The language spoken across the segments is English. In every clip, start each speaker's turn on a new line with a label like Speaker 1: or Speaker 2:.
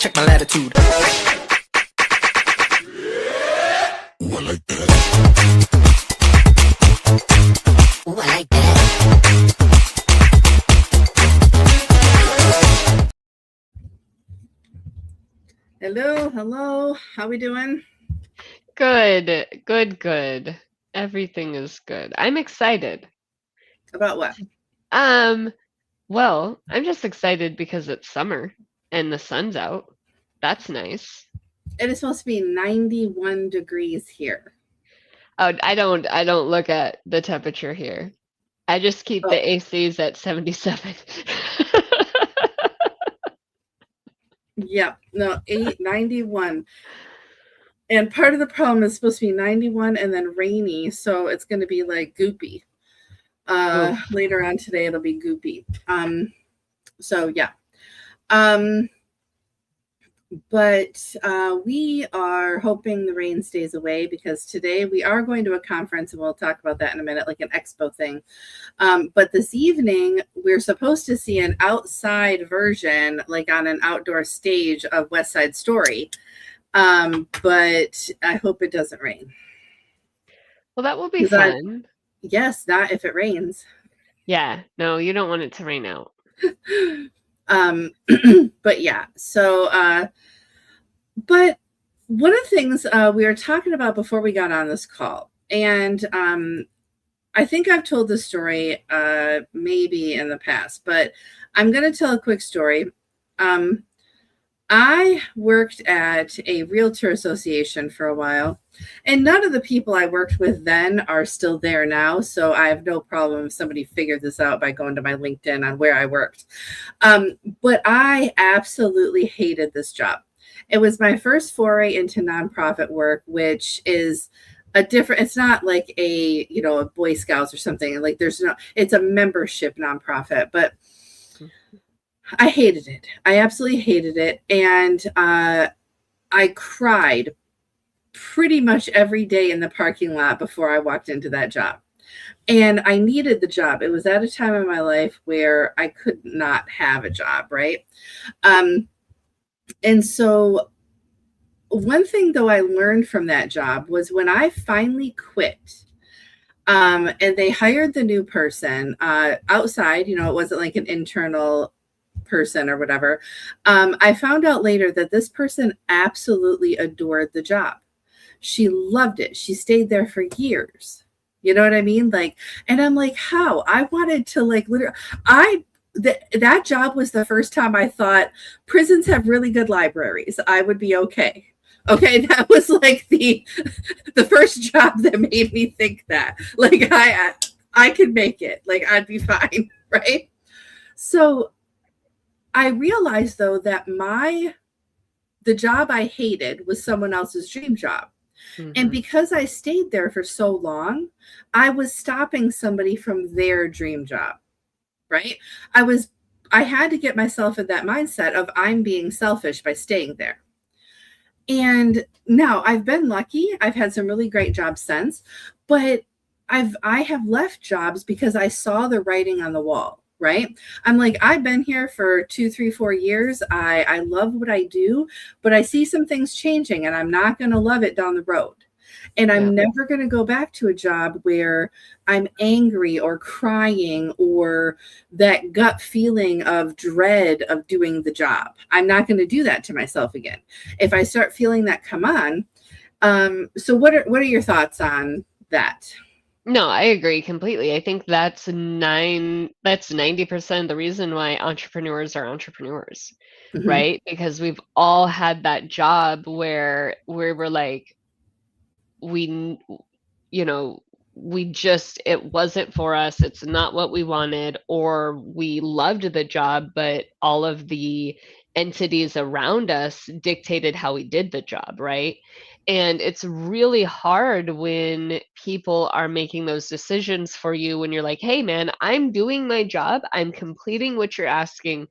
Speaker 1: check my latitude.
Speaker 2: Ooh, I like that.
Speaker 1: Ooh, I like that.
Speaker 3: Hello. How we doing?
Speaker 4: Good. Everything is good. I'm excited.
Speaker 3: About what?
Speaker 4: Well, I'm just excited because it's summer and the sun's out. That's nice.
Speaker 3: It is supposed to be 91 degrees here.
Speaker 4: Oh, I don't look at the temperature here. I just keep the ACs at 77.
Speaker 3: Yeah, no, 91. And part of the problem is supposed to be 91 and then rainy, so it's going to be like goopy. Later on today it'll be goopy. So yeah. But we are hoping the rain stays away because today we are going to a conference, and we'll talk about that in a minute, like an expo thing. But this evening, we're supposed to see an outside version, like on an outdoor stage of West Side Story. But I hope it doesn't rain.
Speaker 4: Well, that will be fun.
Speaker 3: Yes, not if it rains.
Speaker 4: Yeah, no, you don't want it to rain out.
Speaker 3: But yeah, so but one of the things we were talking about before we got on this call, and I think I've told this story maybe in the past, but I'm going to tell a quick story. I worked at a realtor association for a while, and none of the people I worked with then are still there now. So I have no problem if somebody figured this out by going to my LinkedIn on where I worked. But I absolutely hated this job. It was my first foray into nonprofit work, which is a different, it's not like a Boy Scouts or something. Like it's a membership nonprofit, but I hated it. I absolutely hated it. And I cried pretty much every day in the parking lot before I walked into that job. And I needed the job. It was at a time in my life where I could not have a job, right? And so one thing, though, I learned from that job was when I finally quit, and they hired the new person outside, it wasn't like an internal person or whatever. I found out later that this person absolutely adored the job. She loved it. She stayed there for years. You know what I mean? And I'm like, how? I wanted to literally, that job was the first time I thought prisons have really good libraries. I would be okay. Okay, that was like the first job that made me think that. I could make it. I'd be fine, right? So I realized, though, that the job I hated was someone else's dream job. Mm-hmm. And because I stayed there for so long, I was stopping somebody from their dream job, right? I had to get myself in that mindset of I'm being selfish by staying there. And now I've been lucky. I've had some really great jobs since, but I have left jobs because I saw the writing on the wall. Right? I'm like, I've been here for 2, 3, 4 years. I love what I do, but I see some things changing and I'm not going to love it down the road. And I'm never going to go back to a job where I'm angry or crying or that gut feeling of dread of doing the job. I'm not going to do that to myself again. If I start feeling that come on. So what are your thoughts on that?
Speaker 4: No, I agree completely. I think that's 90% of the reason why entrepreneurs are entrepreneurs, mm-hmm. right? Because we've all had that job where we're like, it wasn't for us. It's not what we wanted, or we loved the job, but all of the entities around us dictated how we did the job, right? And it's really hard when people are making those decisions for you when you're like, hey, man, I'm doing my job. I'm completing what you're asking.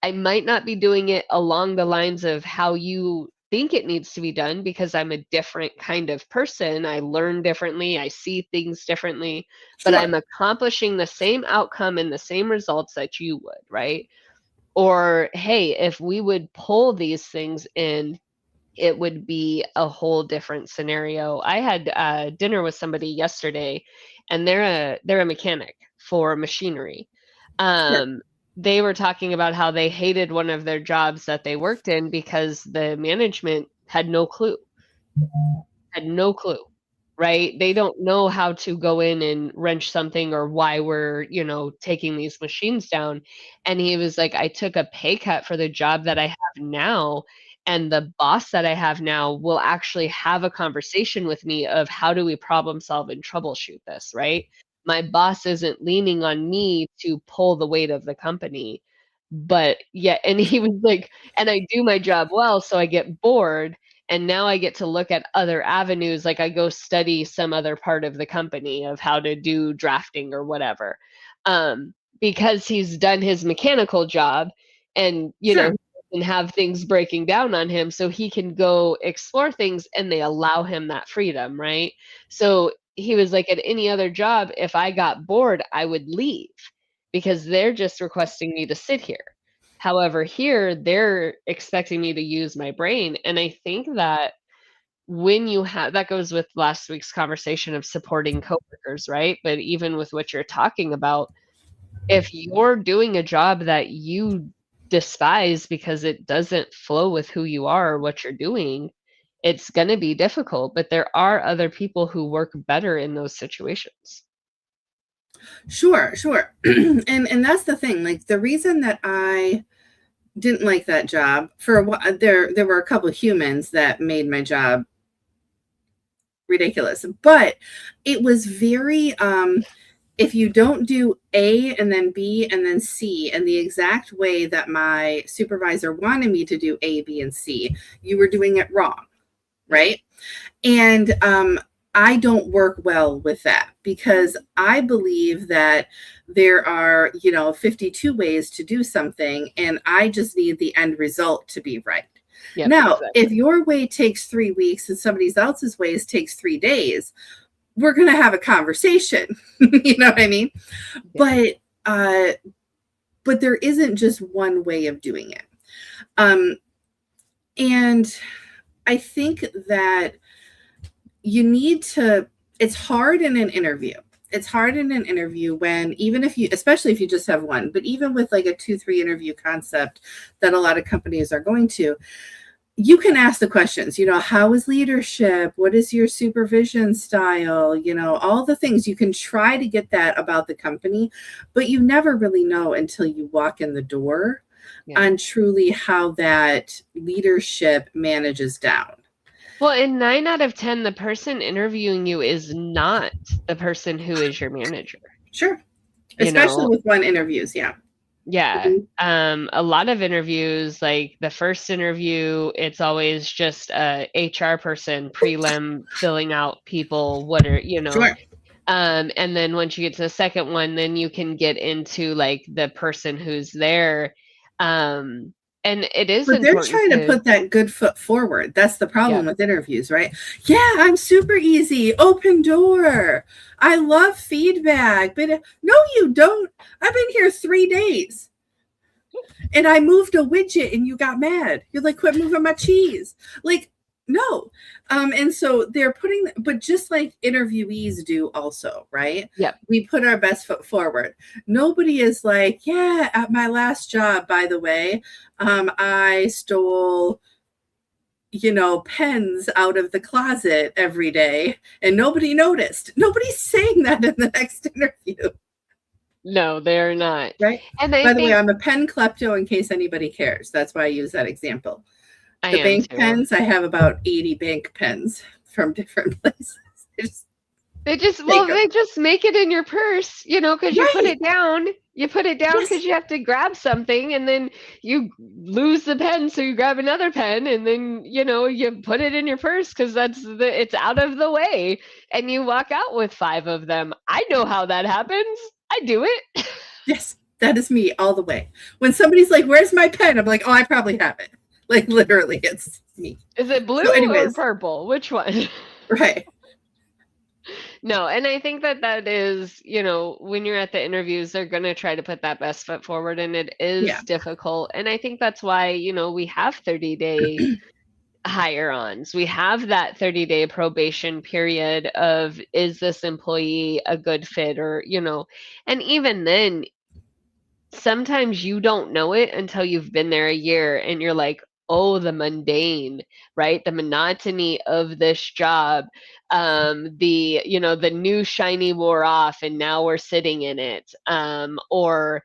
Speaker 4: I might not be doing it along the lines of how you think it needs to be done because I'm a different kind of person. I learn differently. I see things differently, but I'm accomplishing the same outcome and the same results that you would, right? Or, hey, if we would pull these things in, it would be a whole different scenario. I had dinner with somebody yesterday, and they're a mechanic for machinery.
Speaker 3: Sure.
Speaker 4: Um, they were talking about how they hated one of their jobs that they worked in because the management had no clue, right? They don't know how to go in and wrench something or why we're, taking these machines down. And he was like, I took a pay cut for the job that I have now. And the boss that I have now will actually have a conversation with me of how do we problem solve and troubleshoot this, right? My boss isn't leaning on me to pull the weight of the company. But yeah, and he was like, and I do my job well, so I get bored and now I get to look at other avenues, like I go study some other part of the company of how to do drafting or whatever. Because he's done his mechanical job and,
Speaker 3: Sure.
Speaker 4: and have things breaking down on him so he can go explore things and they allow him that freedom, right? So he was like, at any other job, if I got bored, I would leave because they're just requesting me to sit here. However, here they're expecting me to use my brain. And I think that when you have that goes with last week's conversation of supporting coworkers, right? But even with what you're talking about, if you're doing a job that you despise because it doesn't flow with who you are or what you're doing, it's going to be difficult. But there are other people who work better in those situations.
Speaker 3: Sure, sure. And that's the thing. Like the reason that I didn't like that job for a while, there were a couple of humans that made my job ridiculous, but it was very if you don't do A and then B and then C in the exact way that my supervisor wanted me to do A, B, and C, you were doing it wrong, right? And I don't work well with that because I believe that there are, 52 ways to do something, and I just need the end result to be right.
Speaker 4: Yep,
Speaker 3: Now,
Speaker 4: exactly.
Speaker 3: if your way takes 3 weeks and somebody else's ways takes 3 days, we're going to have a conversation. You know what I mean?
Speaker 4: Yeah.
Speaker 3: But there isn't just one way of doing it. And I think that you need to, it's hard in an interview. It's hard in an interview when, even if you, especially if you just have one, but even with like a 2-3 interview concept that a lot of companies are going to, you can ask the questions, how is leadership? What is your supervision style? All the things. You can try to get that about the company, but you never really know until you walk in the door
Speaker 4: Yeah.
Speaker 3: on truly how that leadership manages down.
Speaker 4: Well, in 9 out of 10, the person interviewing you is not the person who is your manager.
Speaker 3: Sure.
Speaker 4: You
Speaker 3: Especially
Speaker 4: know?
Speaker 3: with one interviews. Yeah.
Speaker 4: Yeah.
Speaker 3: Mhm.
Speaker 4: A lot of interviews, like the first interview, it's always just a HR person, prelim, filling out people,
Speaker 3: Sure.
Speaker 4: and then once you get to the second one, then you can get into like the person who's there. And it is
Speaker 3: But they're
Speaker 4: important
Speaker 3: trying to
Speaker 4: to,
Speaker 3: put that good foot forward. That's the
Speaker 4: yeah.
Speaker 3: problem with interviews, right? Yeah, I'm super easy, open door. I love feedback, but no, you don't. I've been here 3 days and I moved a widget and you got mad. You're like, quit moving my cheese. Like, no. And so they're putting, but just like interviewees do also, right?
Speaker 4: Yep.
Speaker 3: We put our best foot forward. Nobody is like, yeah, at my last job, by the way, I stole, pens out of the closet every day and nobody noticed. Nobody's saying that in the next interview.
Speaker 4: No, they're not.
Speaker 3: Right.
Speaker 4: And I
Speaker 3: By the way,
Speaker 4: think
Speaker 3: I'm a pen klepto in case anybody cares. That's why I use that example.
Speaker 4: I
Speaker 3: The
Speaker 4: am
Speaker 3: bank
Speaker 4: too.
Speaker 3: pens, I have about 80 bank pens from different places.
Speaker 4: They just
Speaker 3: Take them.
Speaker 4: they just make it in your purse, because you put
Speaker 3: Right.
Speaker 4: it down. You put it down because
Speaker 3: Yes.
Speaker 4: you have to grab something, and then you lose the pen, so you grab another pen, and then you put it in your purse because it's out of the way, and you walk out with 5 of them. I know how that happens. I do it.
Speaker 3: Yes. That is me all the way. When somebody's like, where's my pen? I'm like, oh, I probably have it. Like literally, it's me.
Speaker 4: Is it blue
Speaker 3: So,
Speaker 4: or
Speaker 3: anyways,
Speaker 4: purple? Which one?
Speaker 3: right.
Speaker 4: No, and I think that that is, when you're at the interviews, they're going to try to put that best foot forward, and it
Speaker 3: Yeah.
Speaker 4: is difficult. And I think that's why, we have 30-day hire-ons. We have that 30-day probation period of, is this employee a good fit, or, and even then, sometimes you don't know it until you've been there a year and you're like, oh, the mundane, right? The monotony of this job. The new shiny wore off and now we're sitting in it. Or,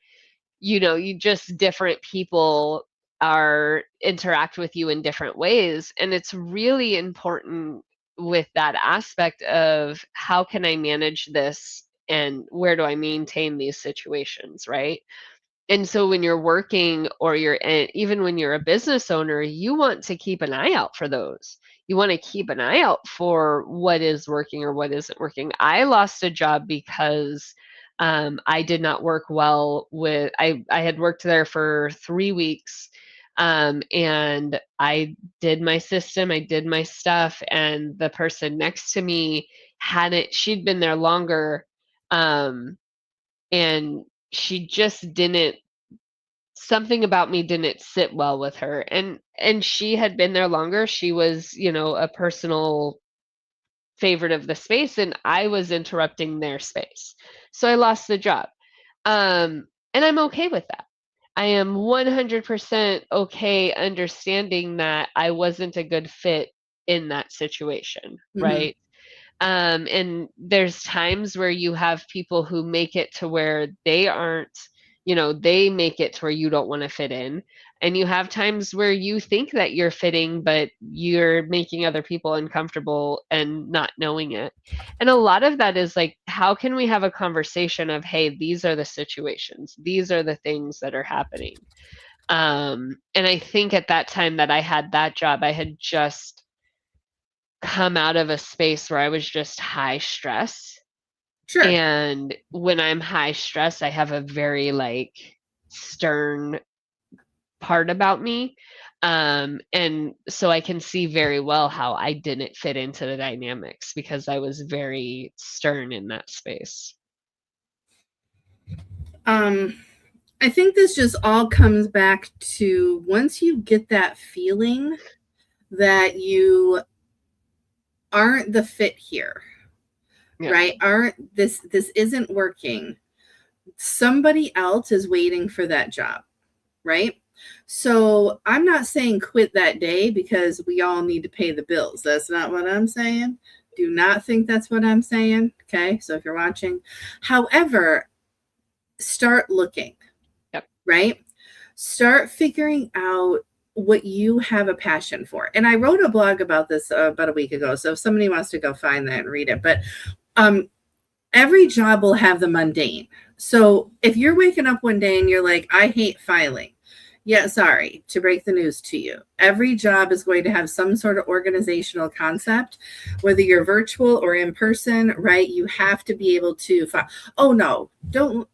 Speaker 4: you just different people are interact with you in different ways. And it's really important with that aspect of, how can I manage this and where do I maintain these situations, right? And so when you're working, or even when you're a business owner, you want to keep an eye out for those. You want to keep an eye out for what is working or what isn't working. I lost a job because I did not work well with, I had worked there for 3 weeks, and I did my system, I did my stuff, and the person next to me she'd been there longer, um, and she just didn't, something about me didn't sit well with her, and she had been there longer. She was, a personal favorite of the space, and I was interrupting their space. So I lost the job. And I'm okay with that. I am 100% okay understanding that I wasn't a good fit in that situation,
Speaker 3: Mhm.
Speaker 4: right? And there's times where you have people who make it to where they aren't, they make it to where you don't want to fit in. And you have times where you think that you're fitting, but you're making other people uncomfortable and not knowing it. And a lot of that is like, how can we have a conversation of, hey, these are the situations, these are the things that are happening. And I think at that time that I had that job, I had just come out of a space where I was just high stress.
Speaker 3: Sure.
Speaker 4: And when I'm high stress, I have a very like stern part about me. And so I can see very well how I didn't fit into the dynamics because I was very stern in that space.
Speaker 3: Um, I think this just all comes back to, once you get that feeling that you aren't the fit here,
Speaker 4: Yeah.
Speaker 3: right? Aren't this isn't working. Somebody else is waiting for that job, right? So I'm not saying quit that day, because we all need to pay the bills. That's not what I'm saying. Do not think that's what I'm saying. Okay. So if you're watching, however, start looking,
Speaker 4: Yep.
Speaker 3: right? Start figuring out what you have a passion for. And I wrote a blog about this about a week ago. So if somebody wants to go find that and read it, but every job will have the mundane. So if you're waking up one day and you're like, I hate filing, yeah, sorry to break the news to you. Every job is going to have some sort of organizational concept, whether you're virtual or in person, right? You have to be able to file. Oh, no, don't.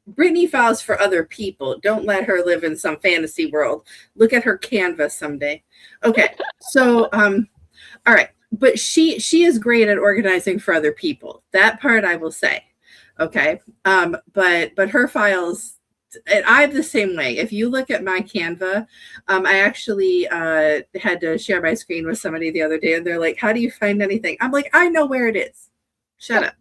Speaker 3: Brittany files for other people. Don't let her live in some fantasy world. Look at her canvas someday. Okay. So, all right. But she is great at organizing for other people. That part I will say. Okay. But her files, and I'm the same way. If you look at my Canva, I actually had to share my screen with somebody the other day, and they're like, "How do you find anything?" I'm like, "I know where it is. Shut up."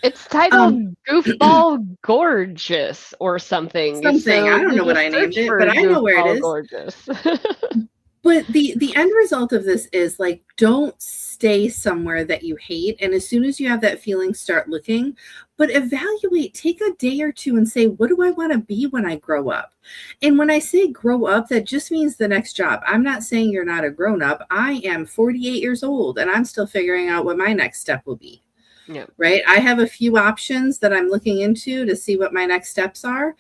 Speaker 4: It's titled Goofball Gorgeous or something.
Speaker 3: Something,
Speaker 4: So
Speaker 3: I don't
Speaker 4: you
Speaker 3: know what
Speaker 4: just
Speaker 3: I named
Speaker 4: search
Speaker 3: it,
Speaker 4: for
Speaker 3: but I know where it
Speaker 4: Goofball
Speaker 3: is.
Speaker 4: Gorgeous.
Speaker 3: But the end result of this is like, don't stay somewhere that you hate. And as soon as you have that feeling, start looking, but evaluate, take a day or two and say, what do I want to be when I grow up? And when I say grow up, that just means the next job. I'm not saying you're not a grown up. I am 48 years old and I'm still figuring out what my next step will be.
Speaker 4: Yeah.
Speaker 3: Right. I have a few options that I'm looking into to see what my next steps are,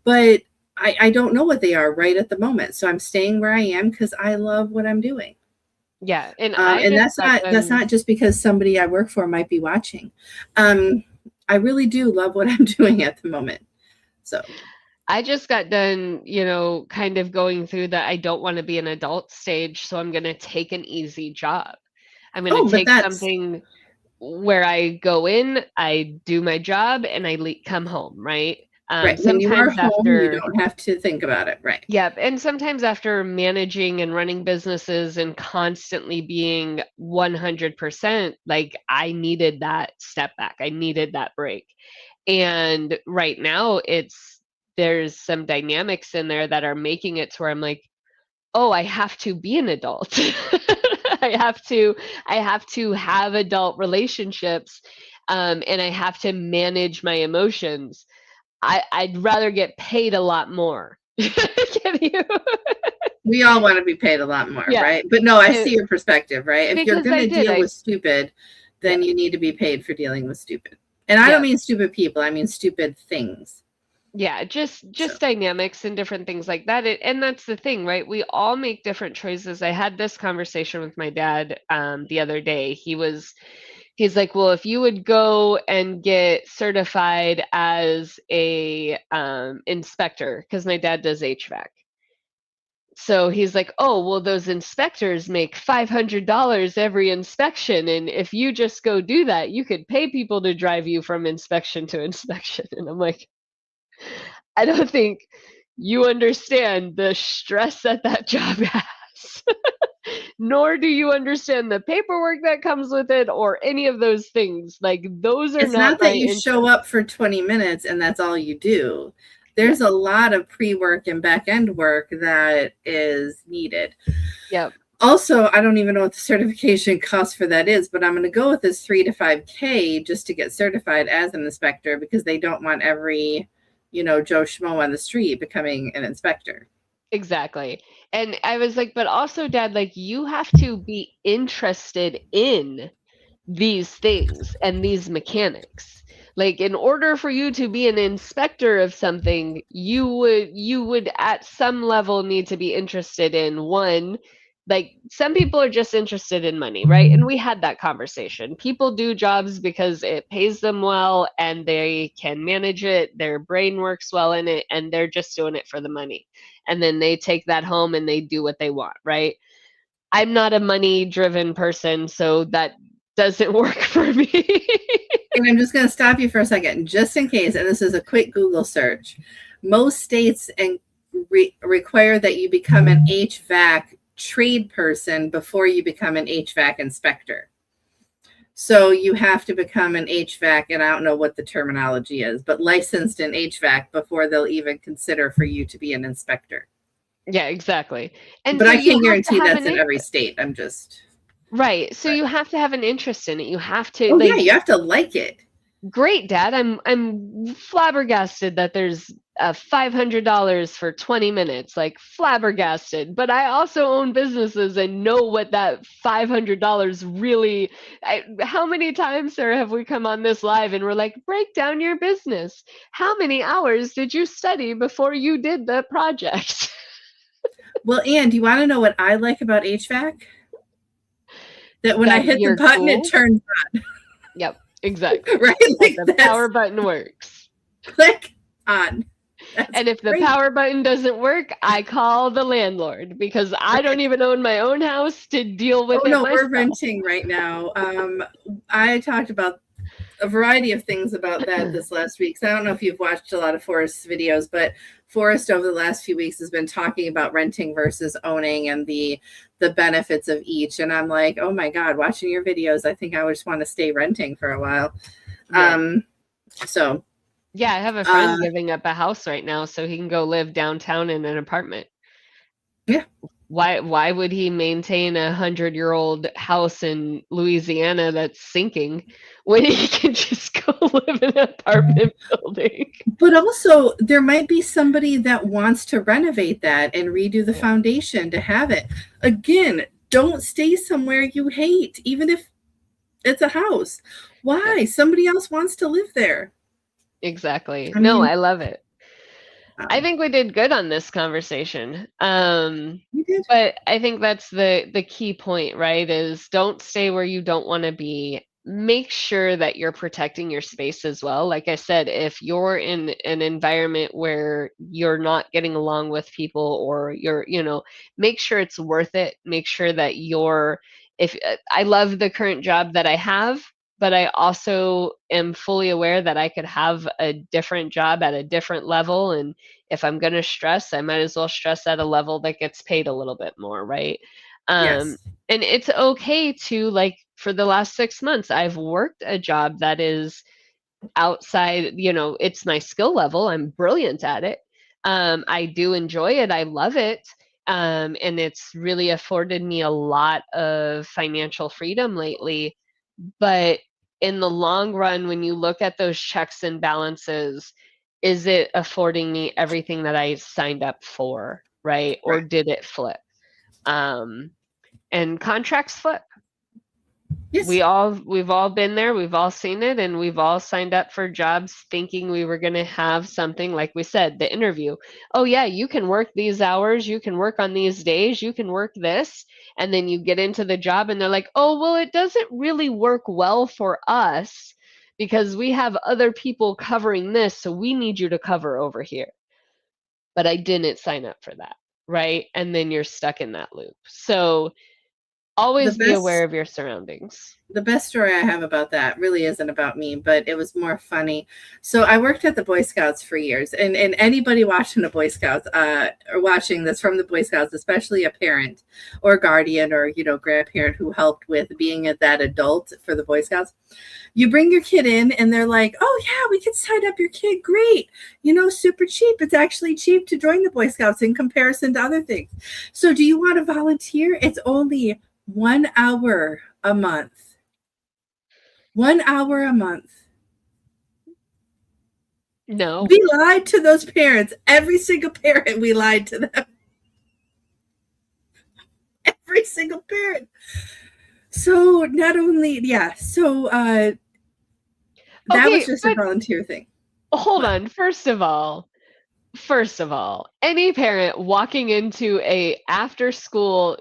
Speaker 3: but I don't know what they are right at the moment. So I'm staying where I am because I love what I'm doing.
Speaker 4: Yeah. And I
Speaker 3: And
Speaker 4: just
Speaker 3: that's
Speaker 4: got
Speaker 3: that's
Speaker 4: done
Speaker 3: not just because somebody I work for might be watching. I really do love what I'm doing at the moment. So
Speaker 4: I just got done, kind of going through the I don't want to be an adult stage, so I'm going to take an easy job. I'm going to
Speaker 3: oh, but
Speaker 4: take
Speaker 3: that's
Speaker 4: something. where I go in, I do my job, and I come home, right?
Speaker 3: Right. When you are
Speaker 4: Sometimes
Speaker 3: home, you
Speaker 4: after,
Speaker 3: don't have to think about it. Right.
Speaker 4: yep, and sometimes after managing and running businesses and constantly being 100%, like I needed that step back. I needed that break. And right now there's some dynamics in there that are making it to where I'm like, oh, I have to be an adult. I have to have adult relationships, and I have to manage my emotions. I'd rather get paid a lot more. Can you?
Speaker 3: We all want to be paid a lot more,
Speaker 4: Yeah,
Speaker 3: right? But no, I
Speaker 4: and
Speaker 3: see your perspective, right? If you're
Speaker 4: because
Speaker 3: going
Speaker 4: I
Speaker 3: to
Speaker 4: did,
Speaker 3: deal with stupid,
Speaker 4: yeah,
Speaker 3: then you need to be paid for dealing with stupid. And I don't
Speaker 4: yeah,
Speaker 3: mean stupid people, I mean stupid things.
Speaker 4: yeah,
Speaker 3: So,
Speaker 4: just dynamics and different things like that. And that's the thing, right? We all make different choices. I had this conversation with my dad the other day. He's like, well, if you would go and get certified as a inspector, because my dad does HVAC. So he's like, oh, well, those inspectors make $500 every inspection. And if you just go do that, you could pay people to drive you from inspection to inspection. And I'm like, I don't think you understand the stress that that job has. Nor do you understand the paperwork that comes with it or any of those things. Like, those are
Speaker 3: it's
Speaker 4: not
Speaker 3: not
Speaker 4: my
Speaker 3: that you show
Speaker 4: interests.
Speaker 3: up for 20 minutes and that's all you do.
Speaker 4: Yeah.
Speaker 3: There's a lot of pre-work and back-end work that is needed.
Speaker 4: Yep.
Speaker 3: Also, I don't even know what the certification cost for that is, but I'm going to go with this 3 to 5K just to get certified as an inspector because they don't want every, Joe Schmo on the street becoming an inspector.
Speaker 4: Exactly. And I was like, but also, Dad, like, you have to be interested in these things and these mechanics. Like, in order for you to be an inspector of something, you would at some level need to be interested in one, like some people are just interested in money, right? And we had that conversation. People do jobs because it pays them well and they can manage it, their brain works well in it, and they're just doing it for the money. And then they take that home and they do what they want, right? I'm not a money driven person, so that doesn't work for me.
Speaker 3: And I'm just going to stop you for a second, just in case, and this is a quick Google search. Most states require that you become an HVAC trade person before you become an HVAC inspector. So you have to become an HVAC, and I don't know what the terminology is, but licensed in HVAC before they'll even consider for you to be an inspector.
Speaker 4: Yeah, exactly. And
Speaker 3: But
Speaker 4: so
Speaker 3: I
Speaker 4: you
Speaker 3: can't
Speaker 4: have to
Speaker 3: guarantee
Speaker 4: have
Speaker 3: that's
Speaker 4: an
Speaker 3: in every
Speaker 4: interest.
Speaker 3: state. I'm just,
Speaker 4: Right. So
Speaker 3: but,
Speaker 4: you have to have an interest in it. You have to,
Speaker 3: oh yeah,
Speaker 4: like,
Speaker 3: you have to like it.
Speaker 4: great, Dad. I'm flabbergasted that there's $500 for 20 minutes, like flabbergasted. But I also own businesses and know what that $500 really. How many times, Sarah, have we come on this live and we're like, break down your business? How many hours did you study before you did the project?
Speaker 3: Well, Ann, do you want to know what I like about HVAC? That when I
Speaker 4: That
Speaker 3: hit the
Speaker 4: you're
Speaker 3: button, it
Speaker 4: cool.
Speaker 3: turns
Speaker 4: Yep,
Speaker 3: on,
Speaker 4: exactly.
Speaker 3: right?
Speaker 4: That
Speaker 3: Like
Speaker 4: the
Speaker 3: that's
Speaker 4: power button works.
Speaker 3: click on. That's
Speaker 4: And if the
Speaker 3: great.
Speaker 4: power button doesn't work, I call the landlord because I don't
Speaker 3: Right.
Speaker 4: even own my own house to deal
Speaker 3: Oh
Speaker 4: with it
Speaker 3: no, we're
Speaker 4: myself.
Speaker 3: renting right now. I talked about a variety of things about that this last week. So I don't know if you've watched a lot of Forrest's videos, but Forrest over the last few weeks has been talking about renting versus owning and the benefits of each. And I'm like, oh my God, watching your videos, I think I would just want to stay renting for a while.
Speaker 4: Yeah.
Speaker 3: So
Speaker 4: Yeah, I have a
Speaker 3: uh
Speaker 4: friend giving up a house right now so he can go live downtown in an apartment.
Speaker 3: yeah.
Speaker 4: Why would he maintain 100-year-old house in Louisiana that's sinking when he can just go live in an apartment building?
Speaker 3: But also there might be somebody that wants to renovate that and redo the
Speaker 4: Yeah,
Speaker 3: foundation to have it. Again, don't stay somewhere you hate, even if it's a house.
Speaker 4: yeah,
Speaker 3: Why? Somebody else wants to live there.
Speaker 4: exactly.
Speaker 3: I
Speaker 4: No,
Speaker 3: mean,
Speaker 4: I love it. I
Speaker 3: wow.
Speaker 4: think we did good on this conversation.
Speaker 3: You did.
Speaker 4: But I think that's the key point, right? Is don't stay where you don't want to be. Make sure that you're protecting your space as well. Like I said, if you're in an environment where you're not getting along with people or make sure it's worth it. Make sure that if I love the current job that I have, but I also am fully aware that I could have a different job at a different level. And if I'm going to stress, I might as well stress at a level that gets paid a little bit more, right? Um,
Speaker 3: Yes.
Speaker 4: and it's okay to, like, for the last 6 months, I've worked a job that is outside, it's my skill level. I'm brilliant at it. I do enjoy it. I love it. And it's really afforded me a lot of financial freedom lately. But in the long run, when you look at those checks and balances, is it affording me everything that I signed up for, right? Or
Speaker 3: Right.
Speaker 4: did it flip? And contracts flip.
Speaker 3: Yes.
Speaker 4: We've all been there, we've all seen it, and we've all signed up for jobs thinking we were going to have something, like we said, the interview. Oh yeah, you can work these hours, you can work on these days, you can work this, and then you get into the job and they're like, "Oh, well, it doesn't really work well for us because we have other people covering this, so we need you to cover over here." But I didn't sign up for that, right? And then you're stuck in that loop. So
Speaker 3: The
Speaker 4: always be aware
Speaker 3: best
Speaker 4: of your surroundings.
Speaker 3: the best story I have about that really isn't about me, but it was more funny. So I worked at the Boy Scouts for years, and anybody watching the Boy Scouts, or watching this from the Boy Scouts, especially a parent or guardian or grandparent who helped with being that adult for the Boy Scouts, you bring your kid in and they're like, "Oh yeah, we can sign up your kid. Great, super cheap. It's actually cheap to join the Boy Scouts in comparison to other things. So do you want to volunteer? It's only 1 hour a month." 1 hour a month.
Speaker 4: No.
Speaker 3: We lied to those parents. Every single parent, we lied to them. Every single parent. So not only, yeah. So that was
Speaker 4: Okay,
Speaker 3: just a
Speaker 4: but
Speaker 3: volunteer thing.
Speaker 4: hold
Speaker 3: What?
Speaker 4: on. First of all, any parent walking into a after school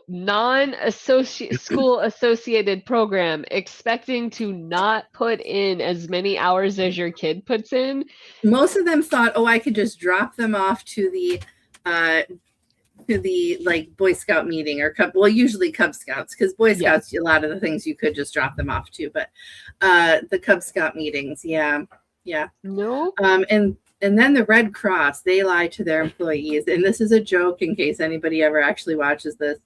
Speaker 4: school associated program expecting to not put in as many hours as your kid puts in.
Speaker 3: Most of them thought, "Oh, I could just drop them off to the like Boy Scout meeting or usually Cub Scouts, because Boy
Speaker 4: Yeah.
Speaker 3: Scouts, a lot of the things you could just drop them off to, but the Cub Scout meetings, yeah.
Speaker 4: No.
Speaker 3: And then the Red Cross, they lie to their employees. And this is a joke in case anybody ever actually watches this.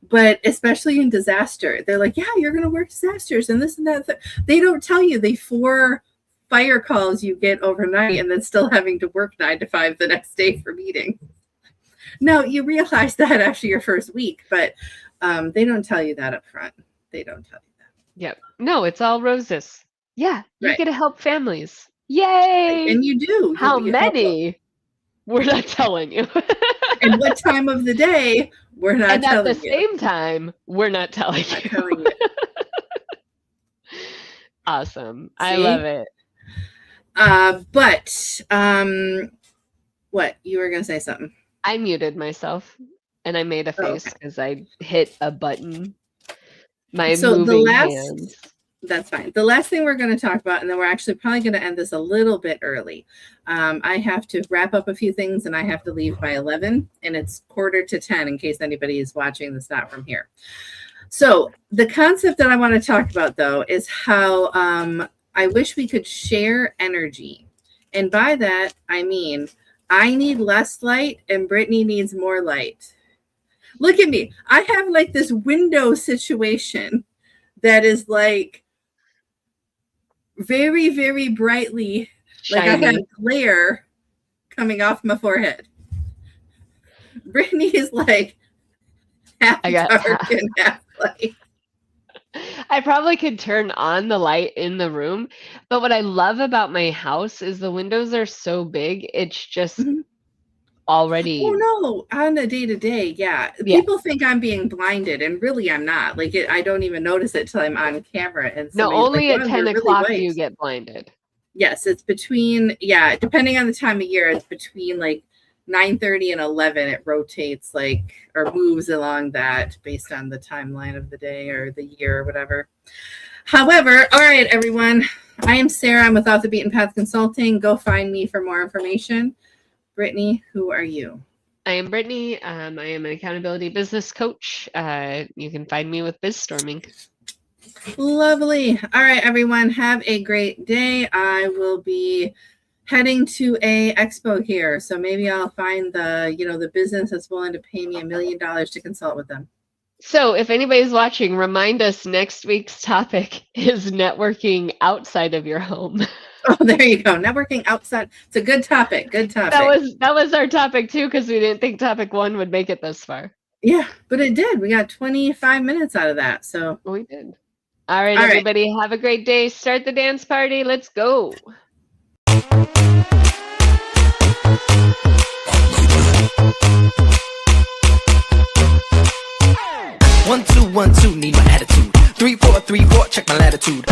Speaker 3: But especially in disaster, they're like, "Yeah, you're going to work disasters and this and that." They don't tell you the 4 fire calls you get overnight and then still having to work 9 to 5 the next day for meetings. No, you realize that after your first week, but they don't tell you that up front. They don't tell you that.
Speaker 4: Yep. No, it's all roses. Yeah, you
Speaker 3: Right.
Speaker 4: get to help families. Yay!
Speaker 3: And you do.
Speaker 4: How
Speaker 3: You help them.
Speaker 4: many? We're not telling you.
Speaker 3: And what time of the day? We're not
Speaker 4: And at the
Speaker 3: telling you.
Speaker 4: same time, we're not telling
Speaker 3: Not
Speaker 4: you.
Speaker 3: telling you.
Speaker 4: Awesome. I
Speaker 3: See?
Speaker 4: love it.
Speaker 3: But what? You were going to say something.
Speaker 4: I muted myself and I made a
Speaker 3: Oh,
Speaker 4: face
Speaker 3: okay.
Speaker 4: because I hit a button. My
Speaker 3: So
Speaker 4: moving hands.
Speaker 3: that's fine. The last thing we're going to talk about, and then we're actually probably going to end this a little bit early. I have to wrap up a few things and I have to leave by 11, and it's 9:45 in case anybody is watching this not from here. So the concept that I want to talk about, though, is how I wish we could share energy. And by that, I mean, I need less light and Brittany needs more light. Look at me. I have like this window situation that is like very, very brightly, like I have
Speaker 4: Shiny.
Speaker 3: glare coming off my forehead. Brittany is like half
Speaker 4: I got
Speaker 3: dark and half light.
Speaker 4: I probably could turn on the light in the room, but what I love about my house is the windows are so big, it's just
Speaker 3: Mhm.
Speaker 4: already.
Speaker 3: Oh no, on a day to day, yeah.
Speaker 4: Yeah.
Speaker 3: People think I'm being blinded, and really I'm not. Like I don't even notice it till I'm on camera, and
Speaker 4: No,
Speaker 3: somebody's
Speaker 4: only
Speaker 3: like,
Speaker 4: at
Speaker 3: "Wow,
Speaker 4: 10
Speaker 3: you're really
Speaker 4: o'clock do you
Speaker 3: white."
Speaker 4: get blinded.
Speaker 3: Yes, it's between, yeah, depending on the time of year, it's between like 9:30 and 11. It rotates like or moves along that based on the timeline of the day or the year or whatever. However, all right, everyone. I am Sarah. I'm with Off the Beaten Path Consulting. Go find me for more information. Brittany, who are you?
Speaker 4: I am Brittany. I am an accountability business coach. You can find me with BizStorming.
Speaker 3: Lovely. All right, everyone, have a great day. I will be heading to a expo here, so maybe I'll find the business that's willing to pay me $1 million to consult with them.
Speaker 4: So if anybody's watching, remind us next week's topic is networking outside of your home.
Speaker 3: Oh, there you go. Networking outside. It's a good topic. Good topic.
Speaker 4: That was our topic too, because we didn't think topic 1 would make it this far.
Speaker 3: Yeah, but it did. We got 25 minutes out of that. So
Speaker 4: we did. All right, everybody, have a great day. Start the dance party. Let's go.
Speaker 1: 1 2 1 2, need my attitude. 3 4 3 4, check my latitude.